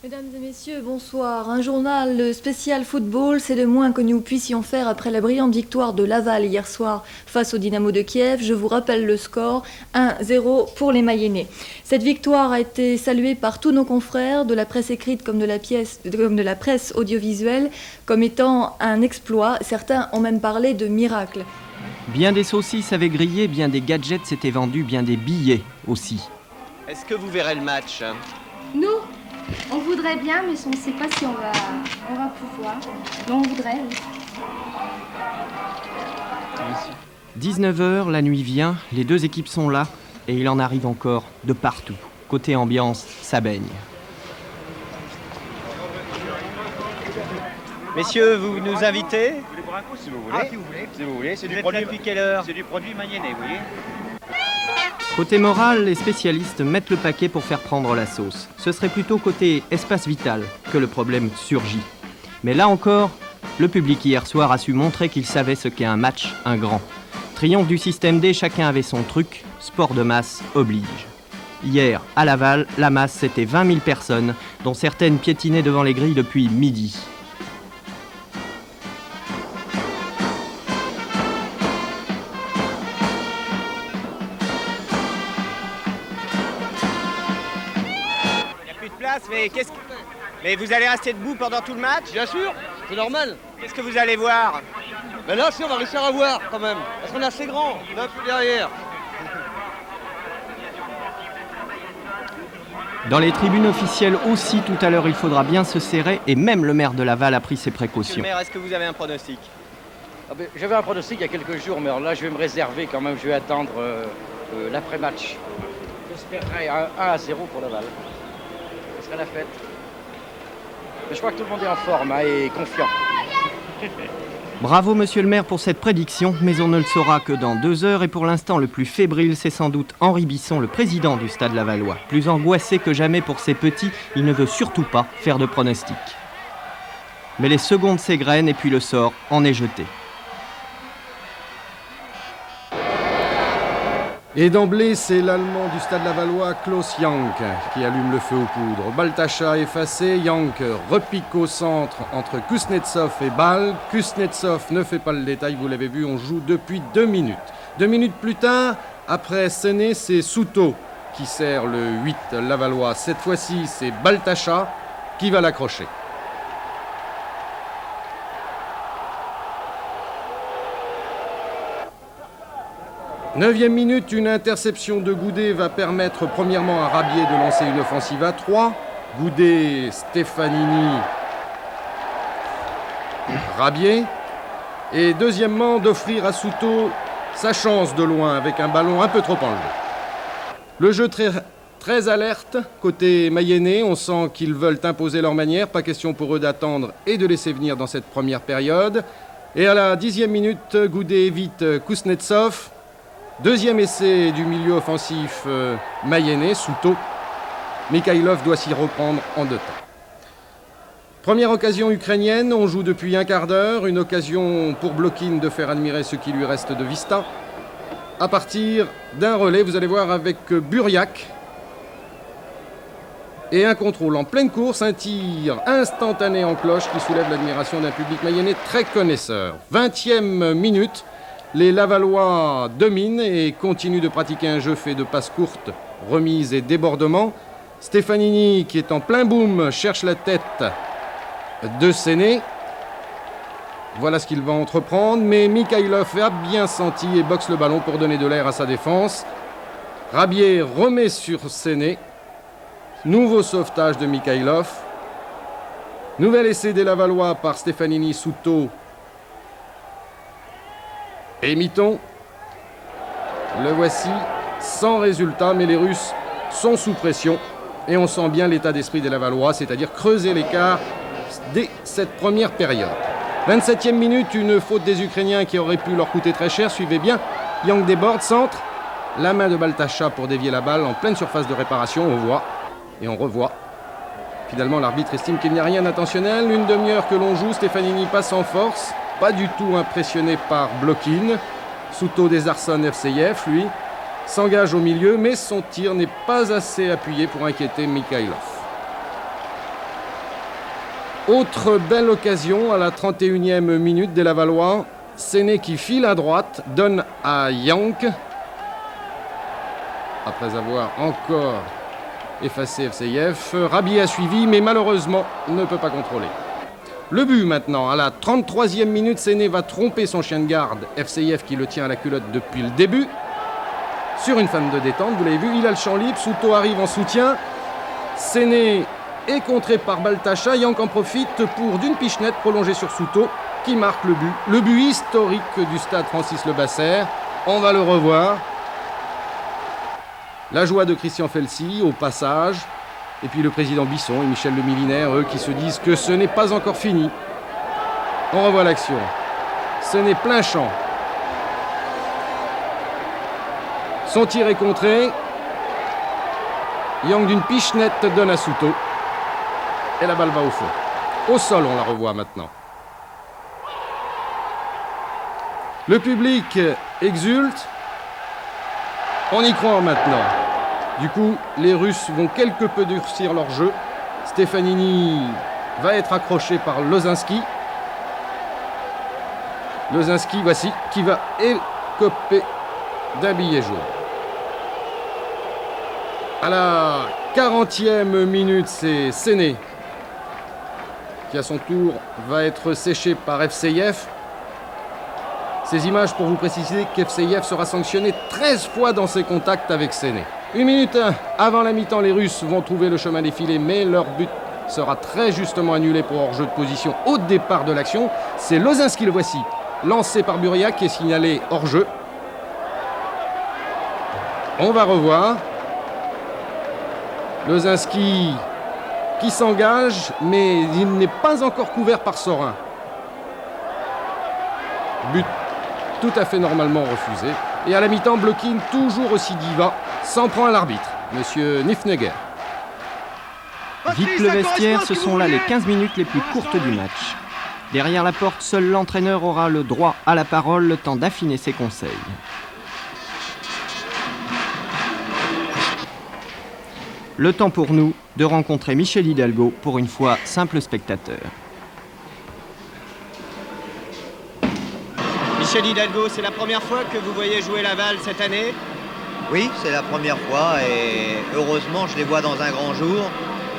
Mesdames et messieurs, bonsoir. Un journal spécial football, c'est le moins que nous puissions faire après la brillante victoire de Laval hier soir face au Dynamo de Kiev. Je vous rappelle le score, 1-0 pour les Mayennais. Cette victoire a été saluée par tous nos confrères, de la presse écrite comme de la presse audiovisuelle, comme étant un exploit. Certains ont même parlé de miracle. Bien des saucisses avaient grillé, bien des gadgets s'étaient vendus, bien des billets aussi. Est-ce que vous verrez le match? Nous, on voudrait bien, mais on ne sait pas si on va pouvoir. Mais on voudrait, oui. 19h, la nuit vient, les deux équipes sont là, et il en arrive encore de partout. Côté ambiance, ça baigne. Messieurs, vous nous invitez? Vous voulez boire un coup si vous voulez? Ah, si vous voulez. Si vous voulez, c'est Vous du êtes là produit. depuis quelle heure? C'est du produit mayennais, vous voyez. Côté moral, les spécialistes mettent le paquet pour faire prendre la sauce. Ce serait plutôt côté espace vital que le problème surgit. Mais là encore, le public hier soir a su montrer qu'il savait ce qu'est un match, un grand. Triomphe du système D, chacun avait son truc, sport de masse oblige. Hier, à Laval, la masse c'était 20 000 personnes, dont certaines piétinaient devant les grilles depuis midi. Mais vous allez rester debout pendant tout le match? Bien sûr, c'est normal. Qu'est-ce que vous allez voir? Mais là, si on va réussir à voir quand même. Parce qu'on est assez grand, 9 derrière. Dans les tribunes officielles aussi, tout à l'heure, il faudra bien se serrer, et même le maire de Laval a pris ses Monsieur le précautions. maire, est-ce que vous avez un pronostic? J'avais un pronostic il y a quelques jours, mais alors là, je vais me réserver quand même. Je vais attendre l'après-match. J'espérerais un 1-0 pour Laval. Ce serait la fête. Mais je crois que tout le monde est en forme et confiant. Bravo monsieur le maire pour cette prédiction, mais on ne le saura que dans 2 heures et pour l'instant le plus fébrile c'est sans doute Henri Bisson, le président du Stade Lavallois. Plus angoissé que jamais pour ses petits, il ne veut surtout pas faire de pronostics. Mais les secondes s'égrènent et puis le sort en est jeté. Et d'emblée, c'est l'Allemand du Stade Lavallois, Klaus Jank, qui allume le feu aux poudres. Baltacha effacé, Jank repique au centre entre Kuznetsov et Ball. Kuznetsov ne fait pas le détail, vous l'avez vu, on joue depuis 2 minutes. 2 minutes plus tard, après Séné, c'est Souto qui sert le 8 Lavallois. Cette fois-ci, c'est Baltacha qui va l'accrocher. Neuvième minute, une interception de Goudet va permettre premièrement à Rabier de lancer une offensive à 3. Goudet, Stefanini, Rabier. Et deuxièmement, d'offrir à Souto sa chance de loin avec un ballon un peu trop enlevé. Le jeu très alerte côté mayennais. On sent qu'ils veulent imposer leur manière. Pas question pour eux d'attendre et de laisser venir dans cette première période. Et à la 10e minute, Goudet évite Kuznetsov. Deuxième essai du milieu offensif mayennais, Souto. Mikhailov doit s'y reprendre en 2 temps. Première occasion ukrainienne, on joue depuis un quart d'heure. Une occasion pour Blokin de faire admirer ce qui lui reste de vista. À partir d'un relais, vous allez voir avec Buriak. Et un contrôle en pleine course, un tir instantané en cloche qui soulève l'admiration d'un public mayennais très connaisseur. 20e minute. Les Lavallois dominent et continuent de pratiquer un jeu fait de passes courtes, remises et débordements. Stefanini, qui est en plein boom, cherche la tête de Séné. Voilà ce qu'il va entreprendre, mais Mikhailov a bien senti et boxe le ballon pour donner de l'air à sa défense. Rabier remet sur Séné. Nouveau sauvetage de Mikhailov. Nouvel essai des Lavallois par Stefanini, Souto et Miton. Le voici, sans résultat, mais les Russes sont sous pression. Et on sent bien l'état d'esprit des Lavallois, c'est-à-dire creuser l'écart dès cette première période. 27e minute, une faute des Ukrainiens qui aurait pu leur coûter très cher. Suivez bien, Jank déborde, centre. La main de Baltacha pour dévier la balle en pleine surface de réparation, on voit et on revoit. Finalement, l'arbitre estime qu'il n'y a rien d'intentionnel. Une demi-heure que l'on joue, Stefanini passe en force. Pas du tout impressionné par Blokin. Souto désarçonne Evseyev, lui, s'engage au milieu, mais son tir n'est pas assez appuyé pour inquiéter Mikhailov. Autre belle occasion à la 31e minute des Lavallois. Séné qui file à droite, donne à Yank. Après avoir encore effacé FCIF, Rabier a suivi, mais malheureusement ne peut pas contrôler. Le but maintenant, à la 33e minute, Séné va tromper son chien de garde, FCIF qui le tient à la culotte depuis le début. Sur une fin de détente, vous l'avez vu, il a le champ libre, Souto arrive en soutien. Séné est contré par Baltacha, Yank en profite pour d'une pichenette prolongée sur Souto qui marque le but. Le but historique du stade Francis Lebasser. On va le revoir. La joie de Christian Felsi au passage. Et puis le président Bisson et Michel Le Milinaire, eux, qui se disent que ce n'est pas encore fini. On revoit l'action. Ce n'est plein champ. Son tir est contré. Yang d'une pichenette donne à Souto. Et la balle va au fond. Au sol, on la revoit maintenant. Le public exulte. On y croit maintenant. Du coup, les Russes vont quelque peu durcir leur jeu. Stefanini va être accroché par Lozinski. Lozinski, voici, qui va écoper d'un billet jaune. À la 40e minute, c'est Séné qui, à son tour, va être séché par FCIF. Ces images pour vous préciser qu'FCIF sera sanctionné 13 fois dans ses contacts avec Séné. 1 minute avant la mi-temps, les Russes vont trouver le chemin des filets, mais leur but sera très justement annulé pour hors-jeu de position au départ de l'action. C'est Lozinski, le voici, lancé par Buriak, qui est signalé hors-jeu. On va revoir. Lozinski qui s'engage, mais il n'est pas encore couvert par Sorin. But tout à fait normalement refusé. Et à la mi-temps, Blokin, toujours aussi diva, s'en prend à l'arbitre, monsieur Niffneger. Vite le vestiaire, ce sont là les 15 minutes les plus courtes du match. Derrière la porte, seul l'entraîneur aura le droit à la parole, le temps d'affiner ses conseils. Le temps pour nous de rencontrer Michel Hidalgo, pour une fois simple spectateur. Michel Hidalgo, c'est la première fois que vous voyez jouer Laval cette année? Oui, c'est la première fois et heureusement je les vois dans un grand jour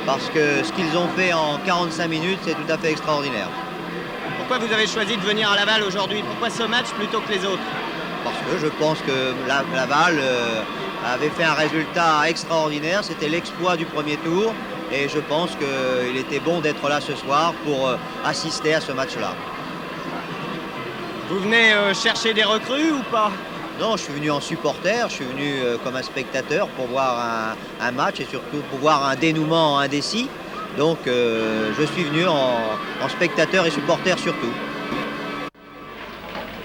parce que ce qu'ils ont fait en 45 minutes, c'est tout à fait extraordinaire. Pourquoi vous avez choisi de venir à Laval aujourd'hui? Pourquoi ce match plutôt que les autres? Parce que je pense que Laval avait fait un résultat extraordinaire, c'était l'exploit du premier tour et je pense qu'il était bon d'être là ce soir pour assister à ce match-là. Vous venez chercher des recrues ou pas? Non, je suis venu en supporter, je suis venu comme un spectateur pour voir un match et surtout pour voir un dénouement indécis. Donc je suis venu en spectateur et supporter surtout.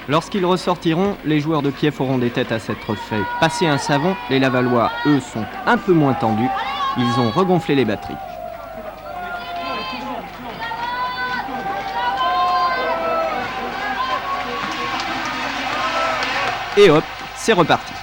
Lorsqu'ils ressortiront, les joueurs de Kiev auront des têtes à s'être fait passer un savon. Les Lavallois, eux, sont un peu moins tendus. Ils ont regonflé les batteries. Et hop, c'est reparti.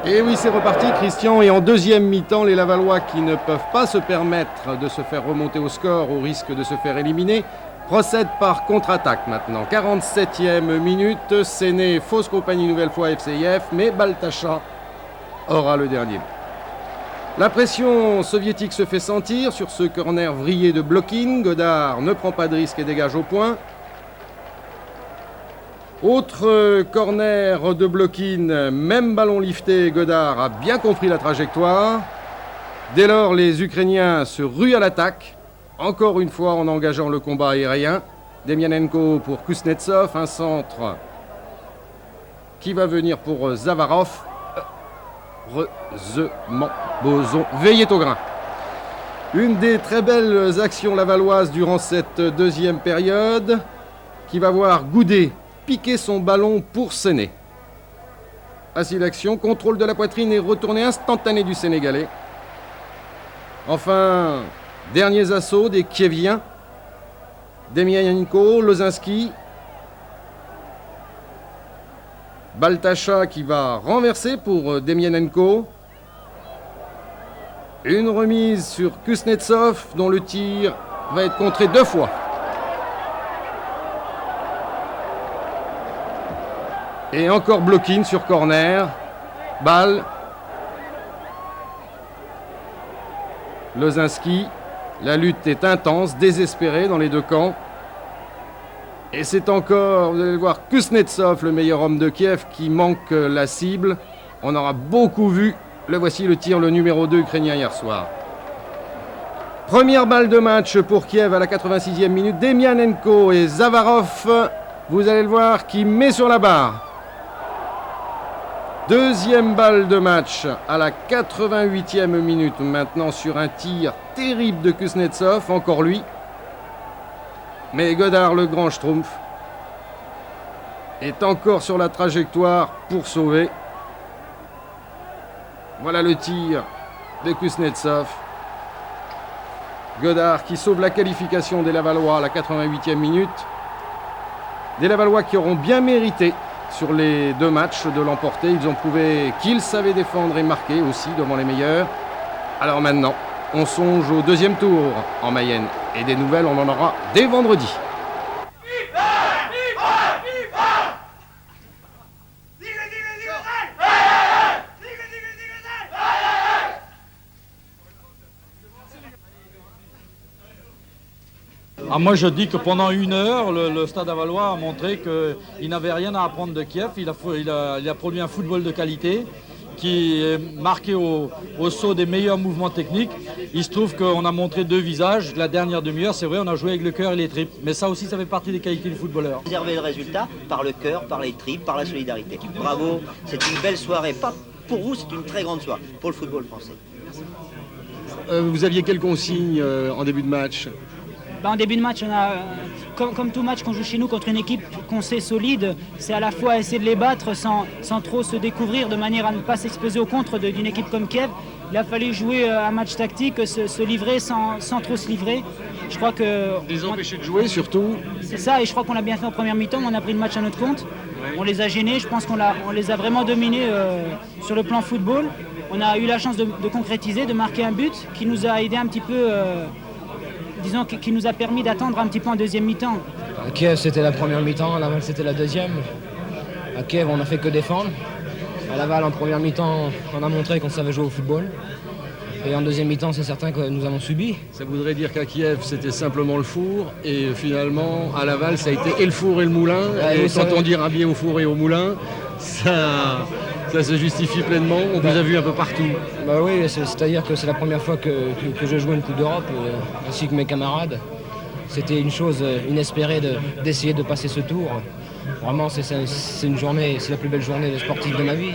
Et oui, c'est reparti, Christian. Et en deuxième mi-temps, les Lavallois, qui ne peuvent pas se permettre de se faire remonter au score au risque de se faire éliminer, procèdent par contre-attaque maintenant. 47e minute, Séné, fausse compagnie nouvelle fois FCIF, mais Baltacha aura le dernier mot. La pression soviétique se fait sentir sur ce corner vrillé de Blokin. Godard ne prend pas de risque et dégage au point. Autre corner de Blokin, même ballon lifté, Godard a bien compris la trajectoire. Dès lors, les Ukrainiens se ruent à l'attaque, encore une fois en engageant le combat aérien. Demianenko pour Kuznetsov, un centre qui va venir pour Zavarov. Heureusement, Boson veillait au grain. Une des très belles actions lavalloises durant cette deuxième période, qui va voir Goudet piquer son ballon pour Séné. Ainsi l'action, contrôle de la poitrine et retournée instantanée du Sénégalais. Enfin, derniers assauts des Kieviens. Demianenko, Lozinski. Baltacha qui va renverser pour Demianenko. Une remise sur Kuznetsov, dont le tir va être contré 2 fois. Et encore blocking sur corner. Balle. Lozinski. La lutte est intense, désespérée dans les deux camps. Et c'est encore, vous allez le voir, Kuznetsov, le meilleur homme de Kiev, qui manque la cible. On aura beaucoup vu. Le voici le tir, le numéro 2 ukrainien hier soir. Première balle de match pour Kiev à la 86e minute. Demianenko et Zavarov, vous allez le voir, qui met sur la barre. Deuxième balle de match à la 88e minute, maintenant sur un tir terrible de Kuznetsov, encore lui. Mais Godard, le grand schtroumpf, est encore sur la trajectoire pour sauver. Voilà le tir de Kuznetsov. Godard qui sauve la qualification des Lavallois à la 88e minute. Des Lavallois qui auront bien mérité sur les 2 matchs de l'emporter. Ils ont prouvé qu'ils savaient défendre et marquer aussi devant les meilleurs. Alors maintenant, on songe au 2e tour en Mayenne. Et des nouvelles, on en aura dès vendredi. Ah, moi je dis que pendant 1 heure, le Stade Lavallois a montré qu'il n'avait rien à apprendre de Kiev. Il a produit un football de qualité qui est marqué au saut des meilleurs mouvements techniques. Il se trouve qu'on a montré 2 visages. La dernière demi-heure, c'est vrai, on a joué avec le cœur et les tripes. Mais ça aussi, ça fait partie des qualités du footballeur. Réserver le résultat par le cœur, par les tripes, par la solidarité. Bravo, c'est une belle soirée. Pas pour vous, c'est une très grande soirée pour le football français. Vous aviez quelle consigne en début de match ? En début de match, on a, comme tout match qu'on joue chez nous contre une équipe qu'on sait solide, c'est à la fois essayer de les battre sans trop se découvrir, de manière à ne pas s'exposer au contre d'une équipe comme Kiev. Il a fallu jouer un match tactique, se livrer sans trop se livrer. Je crois que les empêcher de jouer surtout. C'est ça, et je crois qu'on l'a bien fait en première mi-temps, on a pris le match à notre compte. Ouais. On les a gênés, je pense qu'on les a vraiment dominés sur le plan football. On a eu la chance de concrétiser, de marquer un but qui nous a aidé un petit peu... disons, qui nous a permis d'attendre un petit peu en deuxième mi-temps. À Kiev, c'était la première mi-temps, à Laval, c'était la deuxième. À Kiev, on n'a fait que défendre. À Laval, en première mi-temps, on a montré qu'on savait jouer au football. Et en deuxième mi-temps, c'est certain que nous avons subi. Ça voudrait dire qu'à Kiev, c'était simplement le four. Et finalement, à Laval, ça a été et le four et le moulin. Et quand on dit rhabiller au four et au moulin, ça se justifie pleinement, on vous a vu un peu partout. Bah oui, c'est-à-dire que c'est la première fois que je joue une Coupe d'Europe, ainsi que mes camarades. C'était une chose inespérée d'essayer de passer ce tour. Vraiment, c'est une journée, c'est la plus belle journée sportive de ma vie.